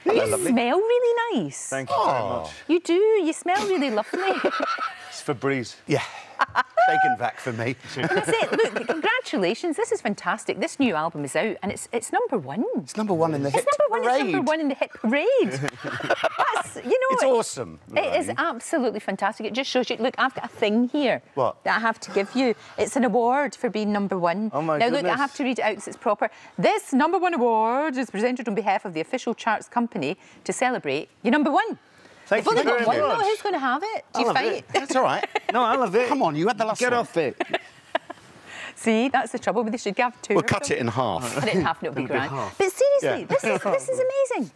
You smell really nice. Thank you very much. You do. You smell really lovely. It's Febreze. Yeah. Taken back for me. That's it. Look, congratulations. This is fantastic. This new album is out and it's #1. It's #1 in the hit parade. It's #1 in the hit parade. That's, you know, it's awesome. It is absolutely fantastic. It just shows you. Look, I've got a thing here. What? That I have to give you. It's an award for being #1. Oh my Now goodness. look, I have to read it out because it's proper. This #1 award is presented on behalf of the official charts company to celebrate your #1. Thank You've you only got very one, much. though. Who's going to have it? Do you I'll have fight? it. That's all right. No, I love it. Come on, you had the last Get one. off it. See, that's the trouble. They should have two. We'll cut it in half. Cut it in half and it'll be It'll be grand. half. But seriously, Yeah. this is amazing.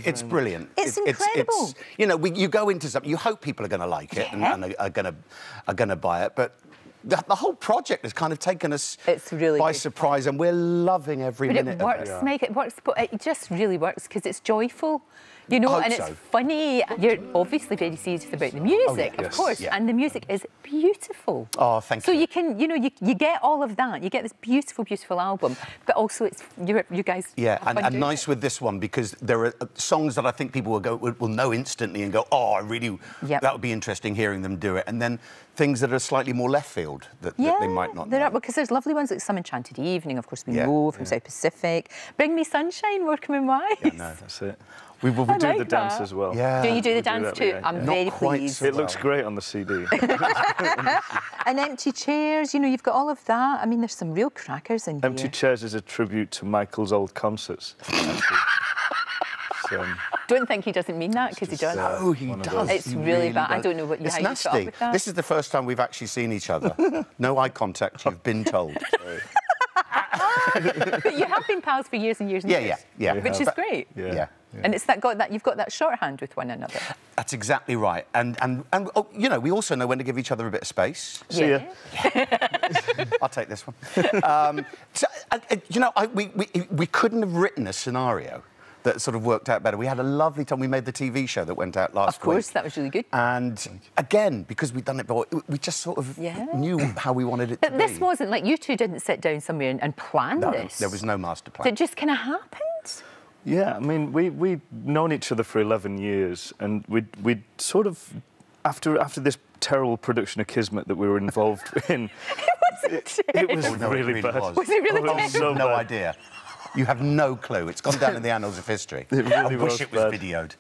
It's brilliant. It's incredible. You know, you go into something, you hope people are going to like it Yeah. and are going to buy it, but the whole project has kind of taken us It's really by good surprise, and we're loving every But minute it works, of it. Mike. It works, but it just really works because it's joyful, you know, Hope and it's so. funny. You're obviously very serious about the music, yeah. of course, Yeah. and the music is beautiful. Oh, thank so you. So you can, you know, you get all of that. You get this beautiful, beautiful album, but also it's you guys. Yeah, have fun and doing nice it. with this one because there are songs that I think people will know instantly and go, oh, I really, Yep. that would be interesting hearing them do it. And then things that are slightly more left field that they might not there know. are, because there's lovely ones like Some Enchanted Evening, of course, we Yeah, know from South Pacific. Bring Me Sunshine, Workman and Wise. Yeah, no. That's it. We do like the dance that. as well. Yeah. Do you do the We do dance that, too? yeah. I'm Not very quite pleased. so It looks great on the CD. And Empty Chairs, you know, you've got all of that. I mean, there's some real crackers in Empty here. Chairs is a tribute to Michael's old concerts. So, Don't think he doesn't mean that, because he does. Oh, he One of does. those. It's He really bad. I does. don't know what It's how you put up nasty. with that. This is the first time we've actually seen each other. No eye contact, you've been told. But you have been pals for years and years and years. Yeah. Which is great. Yeah. And it's you've got that shorthand with one another. That's exactly right. And oh, you know, we also know when to give each other a bit of space. See ya. I'll take this one. You know, we couldn't have written a scenario that sort of worked out better. We had a lovely time. We made the TV show that went out last week. Of course, that was really good. And again, because we'd done it before, we just sort of knew how we wanted it to be. But this wasn't like you two didn't sit down somewhere and plan this. There was no master plan. It just kind of happened. yeah, I mean, we'd known each other for 11 years, and we'd sort of, after this terrible production of Kismet that we were involved in, it was no, it really really bad. was. Was it really Oh, bad? so no bad. idea. You have no clue. It's gone down in the annals of history. It really I wish was it was bad. videoed.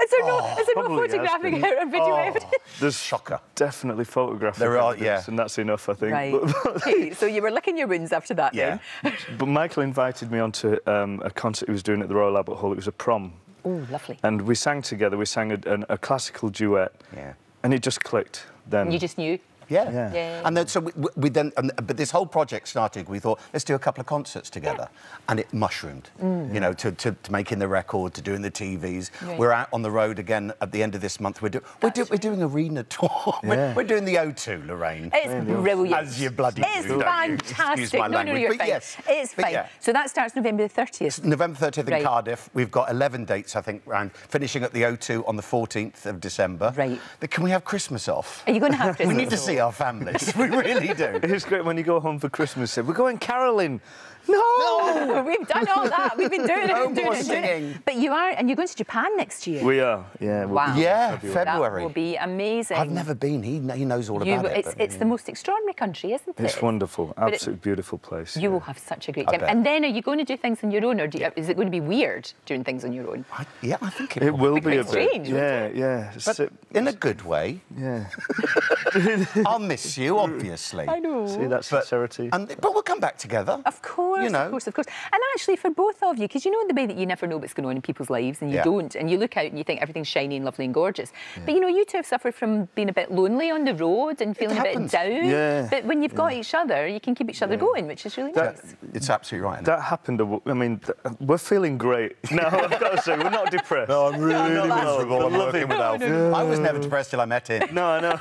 Is there no probably has photographing been. it or video evidence? There's Shocker. definitely photographic There are, evidence, yeah. and that's enough, I think. Right. Okay, so you were licking your wounds after that Yeah. then? But Michael invited me onto a concert he was doing at the Royal Albert Hall. It was a prom. Oh, lovely. And we sang together. We sang a classical duet. Yeah. And it just clicked then. You just knew? Yeah. Yeah. And then, so we then, but this whole project started, we thought, let's do a couple of concerts together. And it mushroomed, you know, to making the record, to doing the TVs. Right. We're out on the road again at the end of this month. We're doing arena tour. Yeah. We're doing the O2, Lorraine. It's brilliant. As you bloody It's do, don't you? fantastic. Excuse my language. you're But fine. yes. It's But fine. yeah. So that starts November the 30th. November 30th Right. in Cardiff. We've got 11 dates, I think, round, finishing at the O2 on the 14th of December. Right. But can we have Christmas off? Are you going to have Christmas? We need to see our families. We really do. It's great when you go home for Christmas. Say, we're going caroling. No, we've done all that. We've been doing No it. Doing more it, doing it. singing. But you are, and you're going to Japan next year. We are, yeah. We'll Wow. be Yeah, February. February. That will be amazing. I've never been. He knows all about it. but- It's the most extraordinary country, isn't it? It's wonderful. But Absolutely beautiful place. You will have such a great I time. bet. And then are you going to do things on your own, or is it going to be weird doing things on your own? Yeah, I think It will be quite a bit. strange, wouldn't Yeah, yeah. But in a good way. yeah. I'll miss you, obviously. I know. See that sincerity? But we'll come back together. Of course, You know. of course, of course. And actually, for both of you, because you know the way that you never know what's going on in people's lives, and you Yeah. don't, and you look out and you think everything's shiny and lovely and gorgeous. But you know, you two have suffered from being a bit lonely on the road and feeling a bit happens. down. Yeah. But when you've got each other, you can keep each other going, which is really nice. It's absolutely right. That happened. I mean, we're feeling great. No, I've got to say, we're not depressed. No, I'm really miserable. I'm Love working him. with Alfie. I was never depressed till I met him. No, I know.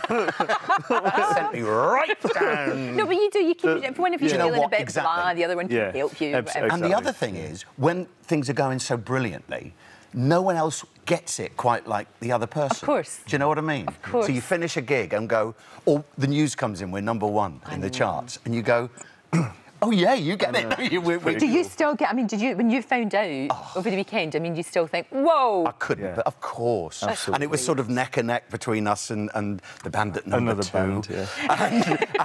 Sent me right down. No, but you do. You keep if one of you Do you know feeling a what? bit Exactly. blah, the other one can Yeah. help you. Absolutely. whatever. And the other thing is, when things are going so brilliantly, no one else gets it quite like the other person. Of course. Do you know what I mean? Of course. So you finish a gig and go, or the news comes in, we're #1 in the charts, and you go, Oh, yeah, you get it. Do you still get... I mean, did you... When you found out over the weekend, I mean, you still think, whoa! I couldn't, but of course. Absolutely. And it was sort of neck and neck between us and the band at number Another 2. band, yeah.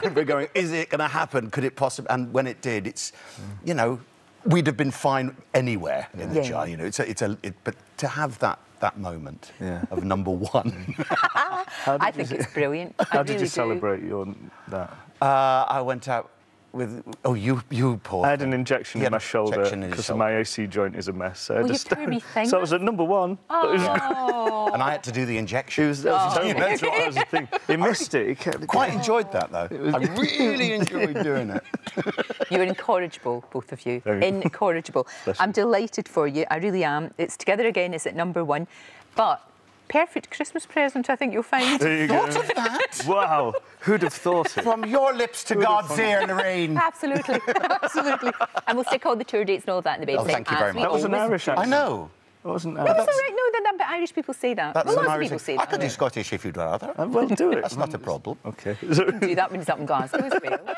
And we're going, is it going to happen? Could it possibly... And when it did, it's, you know, we'd have been fine anywhere in the chart, you know. But to have that moment of number 1... I think it's brilliant. How did you celebrate that? I went out with... Oh, you poor... I had an injection in my shoulder because my AC joint is a mess. So, so I was at number 1. Oh. And I had to do the injection. That's what I was thinking. He missed it. He kept quite enjoyed that, though. I really enjoyed doing it. You were incorrigible, both of you. Incorrigible. I'm delighted for you. I really am. It's Together Again. It's at number 1. But... perfect Christmas present, I think you'll find. There you thought of that? Wow, who'd have thought it? From your lips to God's ear, Lorraine. Absolutely, absolutely. And we'll stick all the tour dates and all of that in the baby. Oh, thank you very much. That was an Irish accent. I know. It wasn't That's all right. No, but Irish people say that. That's lots an of Irish people say I that. could do Scottish if you'd rather. Well, do it. That's not a problem. OK. Do that when he's up in Glasgow as well.